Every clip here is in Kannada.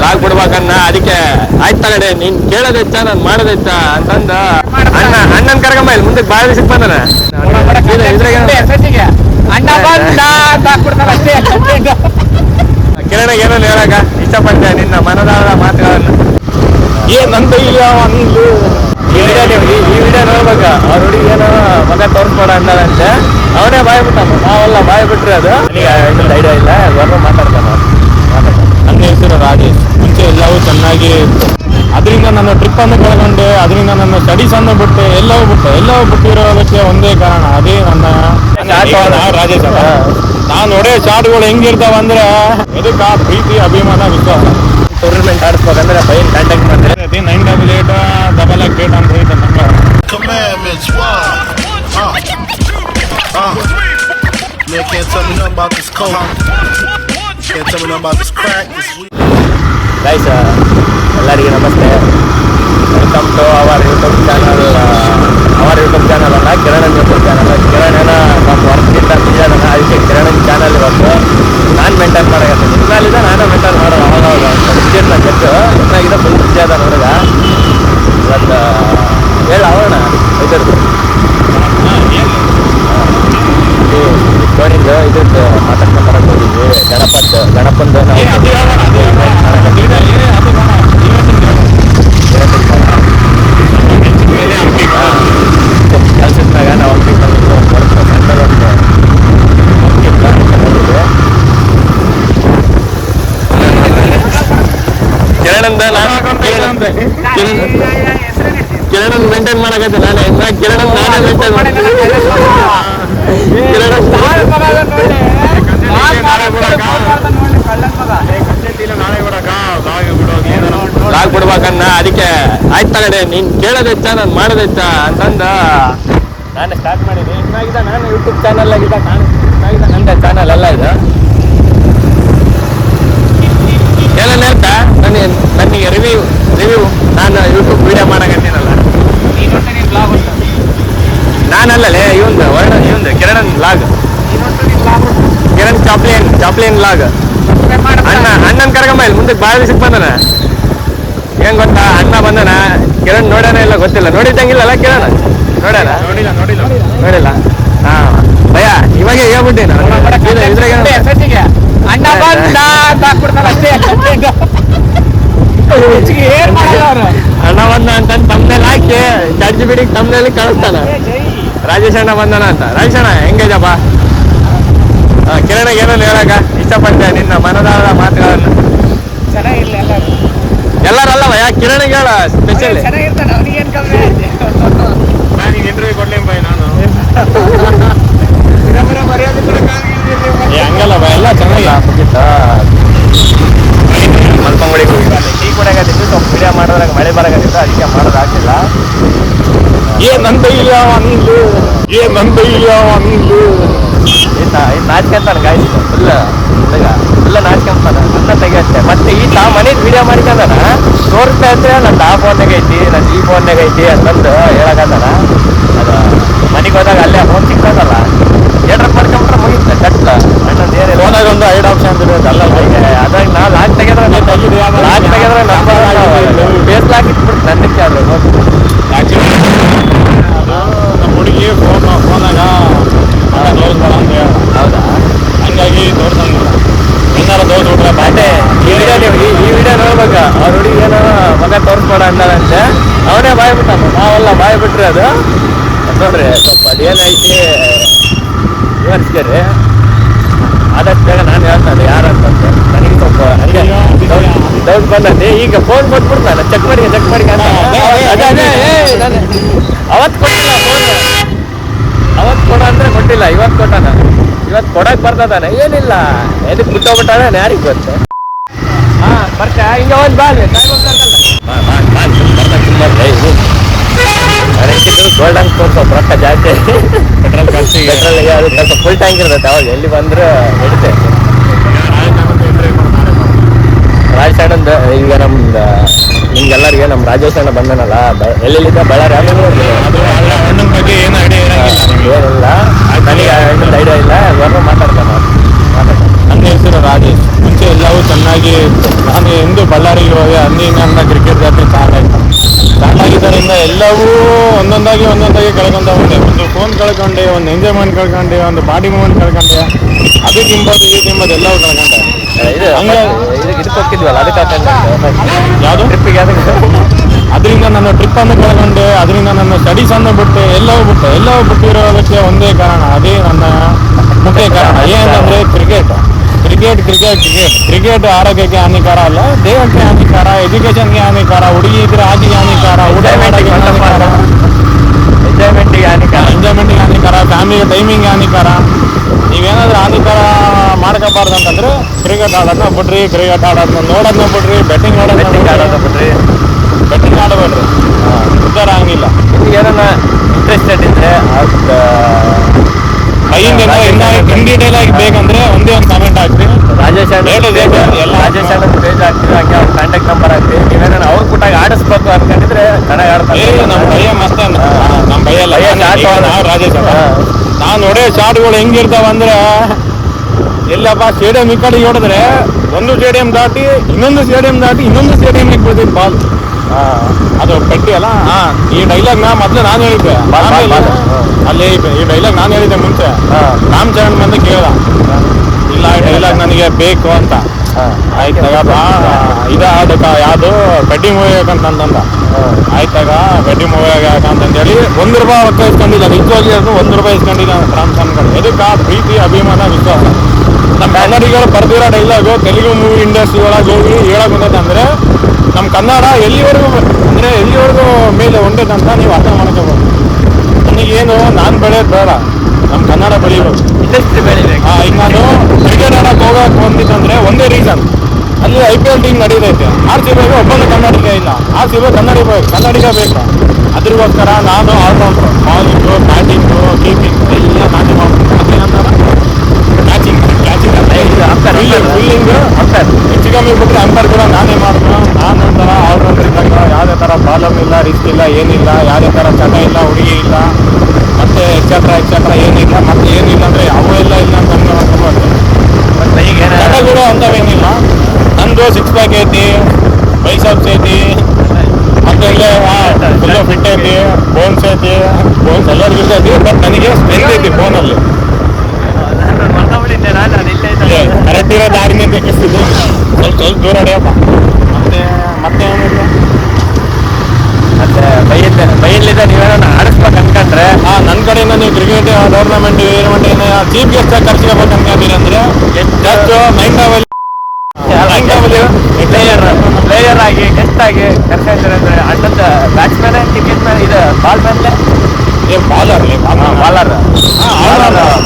ಲಾಗ್ ಬಿಡ್ಬೇಕನ್ನ ಅದಕ್ಕೆ ಆಯ್ತು ತಗಡೆ ನೀನ್ ಕೇಳೋದೆಚ್ಚ ನಾನು ಮಾಡೋದೆಚ್ಚ ಅಂತಂದ ಅಣ್ಣನ್ ಕರ್ಕೊಂಬ ಇಲ್ಲಿ ಮುಂದಕ್ಕೆ ಬಾಳ ದಿವಸಕ್ಕೆ ಬಂದನ ಕಿರಣ ಏನೋ ಹೇಳಕ ಇಷ್ಟಪಟ್ಟೆ ನಿನ್ನ ಮನದಾಳದ ಮಾತುಗಳನ್ನ ಏನಂತ ಇಲ್ಲ ಒಂದು ಈ ವಿಡಿಯೋ ನೋಡ್ಬೇಕ ಅವ್ರ ಹುಡುಗಿ ಏನೋ ಮಗ ತೋರಿಸ್ಬೇಡ ಅಂದಂತೆ ಅವನೇ ಬಾಯ್ ಬಿಟ್ಟಾನ ನಾವೆಲ್ಲ ಬಾಯ್ ಬಿಟ್ರೆ ಅದು ಐಡಿಯಾ ಇಲ್ಲ ಎಲ್ಲರೂ ಮಾತಾಡ್ತಾನ. ನನ್ನ ಹೆಸರು ರಾಜೇಶ್. ಮುಂಚೆ ಎಲ್ಲವೂ ಚೆನ್ನಾಗಿ ಇತ್ತು. ಅದರಿಂದ ನನ್ನ ಟ್ರಿಪ್ ಅನ್ನು ಕಳ್ಕೊಂಡೆ, ಅದರಿಂದ ನನ್ನ ಸ್ಟಡೀಸ್ ಅನ್ನು ಬಿಟ್ಟೆ, ಎಲ್ಲವೂ ಬಿಟ್ಟಿರೋದಕ್ಕೆ ಒಂದೇ ಕಾರಣ, ಅದೇ ನನ್ನ ರಾಜೇಶ್. ನಾನು ನೋಡೋ ಶಾಟ್ಗಳು ಹೆಂಗಿರ್ತಾವ ಅಂದ್ರೆ ಇದಕ್ಕ ಪ್ರೀತಿ, ಅಭಿಮಾನ, ವಿಶ್ವಾಸ. ಟೂರ್ನಮೆಂಟ್ ಆಡಿಸ್ಬೇಕಂದ್ರೆ ಫೈನ್ ಕಾಂಟ್ಯಾಕ್ಟ್ ಮಾಡ್ತಾರೆ 988888 ಅಂತ ಐತೆ number. Man can't tell me nothing about this coke. Can't tell me nothing about this crack. Guys ಎಲ್ಲರಿಗೂ ನಮಸ್ತೆ. Welcome to our YouTube channel. YouTube channel ಅಲ್ಲ, ಕಿರಣನ್ ಯೂಟ್ಯೂಬ್ ಚಾನಲ್. ಕಿರಣನ ನಮ್ಮ ವರ್ಕ್ಗಿಂತ ಬಿಜಾನ, ಅದಕ್ಕೆ ಕಿರಣನ್ ಚಾನಲ್ ಇವತ್ತು ನಾನು ಮೇಂಟೈನ್ ಮಾಡೋದು. ಇನ್ನಾಲಿದ್ದ ನಾನೇ ಮೇಂಟೈನ್ ಮಾಡೋದು. ಅವಾಗ ಬಿಜಿರ್ನ ಕೆಟ್ಟು ಇನ್ನಾಗಿದೆ ಫುಲ್ ಬಿಜಿ ಅದ ನೋಡಿದ. ಇವತ್ತು ಹೇಳ ಅವಣ ಇದ್ರದ್ದು ಧೋನಿಂದು ಇದ್ರದ್ದು ಮಾತಾಡ್ಕೊಂಡು ಬರಕ್ಕೆ ಹೋಗಿದ್ವಿ. ಗಣಪಂದು ಕೆಲಸದಾಗ ನಾವು ಕಿರಣನ್ ಮೇಂಟೈನ್ ಮಾಡಕತ್ತೆ. ನಾನೇ ಕಿರಣನ್ ನಾನೇ ಮೇಂಟೈನ್ ಮಾಡ್ತೀನಿ. ಲಾಗ್ ಬಿಡ್ಬೇಕನ್ನ ಅದಕ್ಕೆ ಆಯ್ತು ತಗಡೆ ನೀನ್ ಕೇಳೋದೆಚ್ಚ ನಾನು ಮಾಡೋದೆಚ್ಚ ಅಂತಂದ ನಾನು ಸ್ಟಾರ್ಟ್ ಮಾಡಿದ್ದೆ. ಇನ್ನಾಗಿದ್ದ ನಾನು ಯೂಟ್ಯೂಬ್ ಚಾನಲ್ ಆಗಿದ್ದ, ಇನ್ನಾಗಿದ್ದ ನಂದೇ ಚಾನಲ್ ಎಲ್ಲ ಇದೆ. ಏನೇನು ಹೇಳ್ತಾ ನನಗೆ ರಿವ್ಯೂ ನಾನು ಯೂಟ್ಯೂಬ್ ವಿಡಿಯೋ ಮಾಡಕತ್ತೀನಲ್ಲ. ನಾನಲ್ಲೇ ಇವಂದು ಕಿರಣನ್ ಲಾಗ್, ಕಿರಣ್ ಚಾಪ್ಲಿನ್ ಲಾಗ್. ಅಣ್ಣನ್ ಕರ್ಕೊಂಬ ಇಲ್ಲಿ ಮುಂದಕ್ಕೆ ಬಾಳ ದಿವಸಕ್ಕೆ ಬಂದನ. ಹೆಂಗ್ ಗೊತ್ತಾ, ಅಣ್ಣ ಬಂದನ, ಕಿರಣ್ ನೋಡ್ಯಾನ ಇಲ್ಲ ಗೊತ್ತಿಲ್ಲ. ನೋಡಿದ್ದಂಗಿಲ್ಲಲ್ಲ ಕಿರಣ್? ನೋಡಿಲ್ಲ. ಹಾ ಭಯ ಇವಾಗ ಹೇಳ್ಬಿಟ್ಟಿ ಅಣ್ಣ ಬಂದ ಅಂತ ತಮ್ಮನೇಲಿ ಹಾಕಿ ಚಾರ್ಜಿ ಬಿಡಿಗೆ ತಮ್ಮನೇಲಿ ಕಳಿಸ್ತಾನ. ರಾಜೇಶ್ ಅಣ್ಣ ಬಂದನ ಅಂತ. ರಾಜೇಶ್ ಅಣ್ಣ ಹೆಂಗೈತಪ್ಪ? ಕಿರಣಗೆ ಏನೋ ಹೇಳಕ ಇಷ್ಟಪಟ್ಟೆ ನಿನ್ನ ಮನದಾಳದ ಮಾತುಗಳನ್ನ. ಎಲ್ಲರಲ್ಲವ ಯಾ ಕಿರಣಿಗೆ ಹೇಳ ಸ್ಪೆಷಲ್. ಇಂಟರ್ವ್ಯೂ ಕೊಡ್ಲಿ ನಾನು ಹಂಗಲ್ಲವ, ಎಲ್ಲ ಚೆನ್ನಾಗಿ ಮಲ್ಕೊಂಬಿಡಿಗೆ ಟೀ ಕುಡಿಯಾಗತ್ತಿತ್ತು. ಸ್ವಲ್ಪ ವಿಡಿಯೋ ಮಾಡೋದ್ರಾಗ ಮಳೆ ಬರಾಗತ್ತಿತ್ತು, ಅದಕ್ಕೆ ಮಾಡೋದಾಗ್ತಿಲ್ಲ. ಏನಂತ ಇಲ್ಲ ಒಂದು ನಾಚ್ಕೊಂತಾನ ಗಾಯ್ಸ್. ಫುಲ್ಲ ನಾಚ್ಕೊಂತಾನ. ಅನ್ನ ತೆಗಿಯತ್ತೆ. ಮತ್ತೆ ಈತ ಮನೇಲಿ ವಿಡಿಯೋ ಮಾಡ್ಕೊಂಡಾನ ತೋರಿಸ್ತಾ ಇದ್ರೆ ನನ್ನ ಆ ಫೋನ್ನಾಗ ಐತಿ, ನನ್ನ ಈ ಫೋನ್ನಾಗ ಐತಿ ಅಂತಂದು ಹೇಳಕತ್ತಾನ. ಅದು ಮನೆಗೆ ಹೋದಾಗ ಅಲ್ಲೇ ಫೋನ್ ಸಿಗ್ತದಲ್ಲ, ಏನ್ರಪ್ಪ ಮಾಡ್ಕೊಂಡ್ರೆ ಮುಗಿತ ಕಟ್ಲ. ಅಣ್ಣಂದು ಏನಿಲ್ಲ, ಫೋನಾಗ ಒಂದು 5 ಆಪ್ಷನ್ ಇರೋದಲ್ಲ. ಅದಾಗ ನಾ ಲಾಕ್ ತೆಗೆದ್ರೆ ಫೇಸ್ ಲಾಕ್ ಇಟ್ಬಿಟ್ಟು ನನ್ನಕ್ಕೆ ಅದು ನಮ್ಮ ಹುಡುಗಿ ಫೋನಾಗ ತೋರಿಸ್ಬೇಡ ಅಂತ ಹೇಳ. ಹೌದಾ? ಹಂಗಾಗಿ ತೋರ್ಸಂಗಿಲ್ಲ. ಏನಾರು ತೋರಿಸ್ಬಿಟ್ರೆ ಬಾಟೆ. ಈ ವಿಡಿಯೋ ನೋಡ್ಬೇಕ. ಅವ್ರ ಹುಡುಗಿ ಏನೋ ಮಗ ತೋರಿಸ್ಬೇಡ ಅಂದಂತೆ ಅವನೇ ಬಾಯ್ ಬಿಟ್ಟಾನ. ನಾವೆಲ್ಲ ಬಾಯ್ ಬಿಟ್ರೆ ಅದು ನೋಡ್ರಿ ಸ್ವಲ್ಪ ಅದೇನೈತಿ ವಿವರಿಸ್ಕೇರಿ. ಆದಷ್ಟು ಬೇಗ ನಾನು ಹೇಳ್ತಾನೆ ಯಾರಂತಂತೆ. ನನಗೆ ಸ್ವಲ್ಪ ಹಂಗೆ ಡೌಟ್ ಬಂದೈತಿ. ಈಗ ಫೋನ್ ಕೊಟ್ಬಿಡ್ತಾನೆ, ಚೆಕ್ ಮಾಡಿ ಅಂತ. ಅವತ್ತು ಕೊಟ್ಟಿಲ್ಲ ಫೋನ್, ಅವತ್ತು ಕೊಡ ಅಂದ್ರೆ ಕೊಟ್ಟಿಲ್ಲ, ಇವತ್ತು ಕೊಟ್ಟಾನ. ಇವತ್ತು ಕೊಡಕ್ ಬರ್ತದಾನೆ. ಏನಿಲ್ಲ, ಎದಕ್ಕೆ ಬಿಟ್ಟೋಗ್ಬಿಟ್ಟಾನೆ ಯಾರಿಗೆ ಗೊತ್ತು. ಹಾ ಬರ್ತಾ ಹಿಂಗೆ ಒಂದು ಬಾಲ್ ಗೋಲ್ಡನ್ ಸ್ಪೋರ್ಟ್ಸ್ ಸ್ವಲ್ಪ ರೊಕ್ಕ ಜಾಸ್ತಿ. ಪೆಟ್ರೋಲ್ಗೆ ಅದು ಸ್ವಲ್ಪ ಫುಲ್ ಟ್ಯಾಂಕ್ ಇರ್ತೈತೆ. ಅವಾಗ ಎಲ್ಲಿ ಬಂದ್ರೆ ನಡೀತೆ. ರಾಜೇಶ್ ಅಣ್ಣಂದು ಈಗ ನಮ್ದು ನಿಮ್ಗೆಲ್ಲರಿಗೆ ನಮ್ಮ ರಾಜೇಶ್ ಅಣ್ಣ ಬಂದನಲ್ಲ, ಎಲ್ಲೆಲ್ಲಿದ್ದ ಬಳ್ಳಾರಿ ಅಣ್ಣನ ಬಗ್ಗೆ ಏನು ಐಡಿಯಾ ಏನಿಲ್ಲ. ನನಗೆ ಐಡಿಯಾ ಇಲ್ಲ. ಎಲ್ಲರೂ ಮಾತಾಡ್ತಾನೆ. ನನ್ನ ಹೆಸರು ರಾಜೇಶ್. ಮುಂಚೆ ಹಾಗಾಗಿ ನಾನು ಎಂದು ಬಳ್ಳಾರಿಗೆ ಹೋಗಿ ಅಂದಿನಿಂದ ಕ್ರಿಕೆಟ್ ಜಾತ್ರೆ ಚಾಲಾಗಿದ್ದರಿಂದ ಎಲ್ಲವೂ ಒಂದೊಂದಾಗಿ ಕಳ್ಕೊಂತ ಬಂದೆ. ಒಂದು ಫೋನ್ ಕಳ್ಕೊಂಡೆ, ಒಂದು ಎಂಜಾಯ್ಮೆಂಟ್ ಕಳ್ಕೊಂಡೆ, ಒಂದು ಬಾಡಿ ಮೂವ್ಮೆಂಟ್ ಕಳ್ಕೊಂಡೆ, ಅದು ತಿಂಬೋದು ಇದು ತಿಂಬೋದು ಎಲ್ಲವೂ ಕಳ್ಕೊಂಡೆ. ಇದಕ್ಕೆ ಹೋಗಿದ್ವಲ್ಲ ಅದಕ್ಕೆ ಯಾವುದು ಟ್ರಿಪ್ಪಿಗೆ ಅದಕ್ಕೆ ಅದರಿಂದ ನನ್ನ ಟ್ರಿಪ್ ಅನ್ನು ಕಳ್ಕೊಂಡೆ, ಅದರಿಂದ ನನ್ನ ಸ್ಟಡೀಸ್ ಅನ್ನು ಬಿಟ್ಟೆ, ಎಲ್ಲವೂ ಬಿಟ್ಟಿರೋದಕ್ಕೆ ಒಂದೇ ಕಾರಣ, ಅದೇ ನನ್ನ ಮುಖ್ಯ ಕಾರಣ. ಏನಂದ್ರೆ ಕ್ರಿಕೆಟ್ ಆರೋಗ್ಯಕ್ಕೆ ಹಾನಿಕಾರ ಅಲ್ಲ, ದೇಹಕ್ಕೆ ಹಾನಿಕಾರ, ಎಜುಕೇಶನ್ಗೆ ಹಾನಿಕಾರ, ಹುಡುಗಿ ಇದ್ರೆ ಆಕೆಗೆ ಹಾನಿಕಾರ, ಎಂಜಾಯ್ಮೆಂಟಿಗೆ ಹಾನಿಕಾರ, ಫ್ಯಾಮಿಲಿ ಟೈಮಿಂಗ್ ಹಾನಿಕಾರ. ನೀವೇನಾದ್ರೂ ಹಾನಿಕಾರ ಮಾಡ್ಕೋಬಾರ್ದು ಅಂತಂದ್ರೆ ಕ್ರಿಕೆಟ್ ಆಡೋದನ್ನ ಬಿಡ್ರಿ, ಕ್ರಿಕೆಟ್ ಆಡೋದನ್ನ ನೋಡೋದನ್ನ ಬಿಡ್ರಿ, ಬೆಟ್ಟಿಂಗ್ ಆಡಬೇಡ್ರಿ. ಉದ್ದಾರ ಹಂಗಿಲ್ಲ. ನಿಮ್ಗೆ ಏನಾರ ಇಂಟ್ರೆಸ್ಟೆಡ್ ಇದ್ರೆ ಕೈಯಿಂದ ಇನ್ ಡೀಟೇಲ್ ಆಗಿ ಬೇಕಂದ್ರೆ ಒಂದೇ ಒಂದು ಕಾಮೆಂಟ್ ಹಾಕ್ರಿ. ರಾಜೇಶ್ ಅಣ್ಣ ಪೇಜ್ ಹಾಕ್ತೀವಿ, ಹಂಗೆ ಅವ್ರ ಕಾಂಟ್ಯಾಕ್ಟ್ ನಂಬರ್ ಹಾಕ್ತೀವಿ. ನೀವೇನ ಅವ್ರ ಕೂಟಾಗ ಆಡಿಸ್ಬೇಕು ಅನ್ಕೊಂಡಿದ್ರೆ ಚೆನ್ನಾಗಿ ಆಡ್ತಾರೆ. ನಮ್ಮ ಭಯ ಮಸ್ತ್, ನಮ್ಮ ಭಯ ರಾಜೇಶ್ ನಾವು ನೋಡೋ ಶಾಟ್ಗಳು ಹೆಂಗಿರ್ತಾವ ಅಂದ್ರೆ, ಎಲ್ಲಪ್ಪ ಸ್ಟೇಡಿಯಂ ಈ ಕಡೆ ಹೊಡೆದ್ರೆ ಒಂದು ಸ್ಟೇಡಿಯಂ ದಾಟಿ ಇನ್ನೊಂದು ಸ್ಟೇಡಿಯಂಗೆ ಬಿಡ್ತಿದ್ ಬಾಲ್. ಅದು ಪೆಟ್ಟಿ ಅಲ್ಲ. ಈ ಡೈಲಾಗ್ ಮೊದಲು ನಾನು ಹೇಳಿದ್ದೆ ಅಲ್ಲಿ, ಈ ಡೈಲಾಗ್ ನಾನು ಹೇಳಿದ್ದೆ ಮುಂಚೆ. ರಾಮ್ ಚರಣ್ ಬಂದು ಕೇಳ್ದ, ಇಲ್ಲ ಈ ಡೈಲಾಗ್ ನನಗೆ ಬೇಕು ಅಂತ. ಆಯ್ತಾಗ ಇದಾದಕ್ಕ ಯಾವುದು ಬೆಡ್ಡಿ ಮೂವಿ ಹಾಕಂತಂದ. ಆಯ್ತಾಗ ಬೆಡ್ಡಿ ಮೂವಿ ಹಾಕಂತಂದೇಳಿ ₹1 ರೊಕ್ಕ ಇಸ್ಕೊಂಡಿಲ್ಲ. ನಿಜವಾಗಿ ₹1 ಇಸ್ಕೊಂಡಿಲ್ಲ ರಾಮ್ ಚರಣ್ ಕಡೆ. ಎದಕ್ಕೆ ಪ್ರೀತಿ, ಅಭಿಮಾನ, ವಿಶ್ವಾಸ. ನಮ್ಮ ಕನ್ನಡಿಗರು ಬರ್ದಿರೋ ಡೈಲಾಗು ತೆಲುಗು ಮೂವಿ ಇಂಡಸ್ಟ್ರಿ ಒಳಗೆ ಹೋಗಿ ಹೇಳಕ್ ಬಂದೈತೆ ಅಂದ್ರೆ, ನಮ್ಮ ಕನ್ನಡ ಎಲ್ಲಿವರೆಗೂ ಮೇಲೆ ಹೊಂಟೈತಂತ ನೀವು ಅರ್ಥ ಮಾಡ್ಕೋಬೋದು. ನನಗೇನು ನಾನು ಬೆಳೆಯೋದು ಬೇಡ, ನಮ್ಮ ಕನ್ನಡ ಬೆಳಿಬೇಕು, ಇಂಡಸ್ಟ್ರಿ ಬೆಳಿಬೇಕು. ಈಗ ನಾನು ಕ್ರಿಕೆಟ್ ಆಡಕ್ಕೆ ಹೋಗಕ್ಕೆ ಬಂದಿದ್ದಂದ್ರೆ ಒಂದೇ ರೀಸನ್, ಅಲ್ಲಿ IPL ಟೀಮ್ ನಡೀತೈತೆ. RCB ಒಬ್ಬನು ಕನ್ನಡಿಗ ಇಲ್ಲ, RCB ಕನ್ನಡಿಗ ಬೇಕು. ಅದ್ರಿಗೋಸ್ಕರ ನಾನು ಆಲ್ರೌಂಡ್ರು, ಬಾಲಿಂಗು, ಬ್ಯಾಟಿಂಗು, ಕೀಪಿಂಗು ಎಲ್ಲ ನಾನೇ ಮಾಡ್ತೀನಿ. ಫೀಲ್ಡಿಂಗು ಹೆಚ್ಚು ಕಮ್ಮಿ ಬಿಟ್ಟರೆ ಅಂಪೈರ್ ಕೂಡ ನಾನೇ ಮಾಡ್ತೀನಿ. ನಾನು ಒಂಥರ ಆಲ್ರೌಂಡರ್ ಇದ್ದಾಗ ಯಾವುದೇ ಥರ ಪ್ರಾಬ್ಲಮ್ ಇಲ್ಲ, ರಿಸ್ಕ್ ಇಲ್ಲ, ಏನಿಲ್ಲ, ಯಾವುದೇ ಥರ ಚಟ ಇಲ್ಲ, ಹುಡುಗಿ ಇಲ್ಲ, ಮತ್ತೆ ಎಕ್ಸೆಟ್ರಾ ಏನಿಲ್ಲ. ಮತ್ತೆ ಏನಿಲ್ಲ ಅಂದರೆ ಅವೆಲ್ಲ ಇಲ್ಲ ಅಂತ ಹಂಗೆ ಮಾಡ್ಕೊಬಾರ್ದು. ಚಟಗಳು ಅಂಥವೇನಿಲ್ಲ. ನಂದು 6 ಪ್ಯಾಕ್ ಐತಿ, ಬೈಸಪ್ಸ್ ಐತಿ, ಮತ್ತೆ ಫುಲ್ಲು ಫಿಟ್ ಐತಿ, ಬೋನ್ಸ್ ಎಲ್ಲರಿಗೂ ಐತಿ. ಬಟ್ ನನಗೆ ಸ್ಟ್ರೆಂತ್ ಐತಿ ಬೋನಲ್ಲಿ. ಕರೆಕ್ಟ್ ಇರೋ ದಾರಿನೇ ಬೇಕಿಸ್ತಿದ್ದೆ. ಸ್ವಲ್ಪ ದೂರ ಹೊಡೆಯಪ್ಪ. ಮತ್ತೆ ಏನಿಲ್ಲ. ಮತ್ತೆ ಬೈಯಲ್ಲಿದ್ದ ನೀವೇನ ಆಡಿಸ್ಬೇಕು ಅನ್ಕೊಂಡ್ರೆ ನನ್ನ ಕಡೆಯಿಂದ ನೀವು ಕ್ರಿಕೆಟ್ ಟೂರ್ನಮೆಂಟ್ ಚೀಫ್ ಗೆಸ್ಟ್ ಖರ್ಚಿಗೆ ಅನ್ಕೊಂಡಿರಿ ಅಂದ್ರೆ ಜಸ್ಟ್ ಪ್ಲೇಯರ್ ಆಗಿ ಗೆಸ್ಟ್ ಆಗಿ ಕರ್ಕೊಂಡ್ರೆ ಅಂದ್ರೆ ಅಣ್ಣದ ಬ್ಯಾಟ್ಸ್ಮನ್ ಕ್ರಿಕೆಟ್ ಮ್ಯಾನ್ ಇದು ಬಾಲ್ ಮ್ಯಾನ್ಲೆ ಬಾಲರ್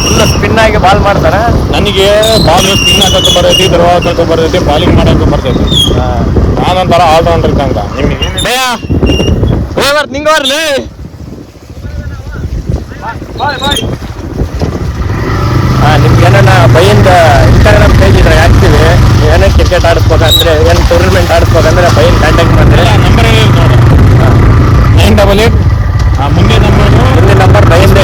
ಫುಲ್ ಸ್ಪಿನ್ ಆಗಿ ಬಾಲ್ ಮಾಡ್ತಾರೆ. ನನಗೆ ಬಾಲ್ ಸ್ಪಿನ್ ಹಾಕಕ್ಕೆ ಬರ್ತೈತಿ, ದ್ರವ ಹಾಕಕ್ಕೆ ಬರ್ತೈತಿ, ಬಾಲಿಂಗ್ ಮಾಡಕ್ಕೆ ಬರ್ತೈತಿ. ನಾನೊಂಥರ ಆಲ್ರೌಂಡರ್ ಇದ್ದಂಗ. ನಿಂಗೆ ಬರ್ಲಿ ನಿಮ್ಗೆ ಏನಾರ ಬೈಯಿಂದ ಇನ್ಸ್ಟಾಗ್ರಾಮ್ ಪೇಜ್ ಇದ್ರೆ ಹಾಕ್ತೀವಿ. ಏನೇ ಕ್ರಿಕೆಟ್ ಆಡಿಸ್ಬೇಕಂದ್ರೆ, ಏನು ಟೂರ್ನಮೆಂಟ್ ಆಡಿಸ್ಬೇಕಂದ್ರೆ ಬೈನ್ ಕಾಂಟ್ಯಾಕ್ಟ್ ಮಾಡಿದ್ರೆ ನಂಬರ್ ನೋಡಿ 988 ಮುಂದೆ ನಂಬರ್ ಬೈಯಿಂದ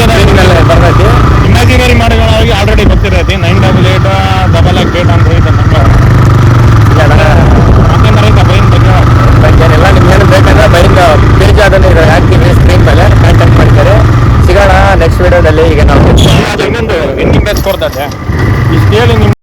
ಬರ್ತೈತಿ. Imaginary ಮಾಡೋಗಳಾಗಿ already ಗೊತ್ತಿರೈತಿ. 988 ಅಂತ ಐತೆ ನಂಬರ್. ಮತ್ತೇನು ರೈತ ಬೈನ್ ಬಗ್ಗೆ ಏನೆಲ್ಲ ನಿಮ್ಗೆ ಏನು ಬೇಕಂದ್ರೆ ಬೈಯಿಂದ ಪೇಜ್ ಅದನ್ನು ಹಾಕ್ತೀವಿ ಸ್ಕ್ರೀನ್ ಮೇಲೆ, ಕಾಂಟ್ಯಾಕ್ಟ್ ಮಾಡ್ತಾರೆ. ಸಿಗೋಣ ನೆಕ್ಸ್ಟ್ ವಿಡಿಯೋದಲ್ಲಿ. ಈಗ ನಾವು ಇನ್ನೊಂದು ಎಂಡಿಂಗ್ ಮ್ಯಾಚ್ ಕೊಡ್ತದೆ ಇಷ್ಟು ಹೇಳಿ ನಿಮ್ಮ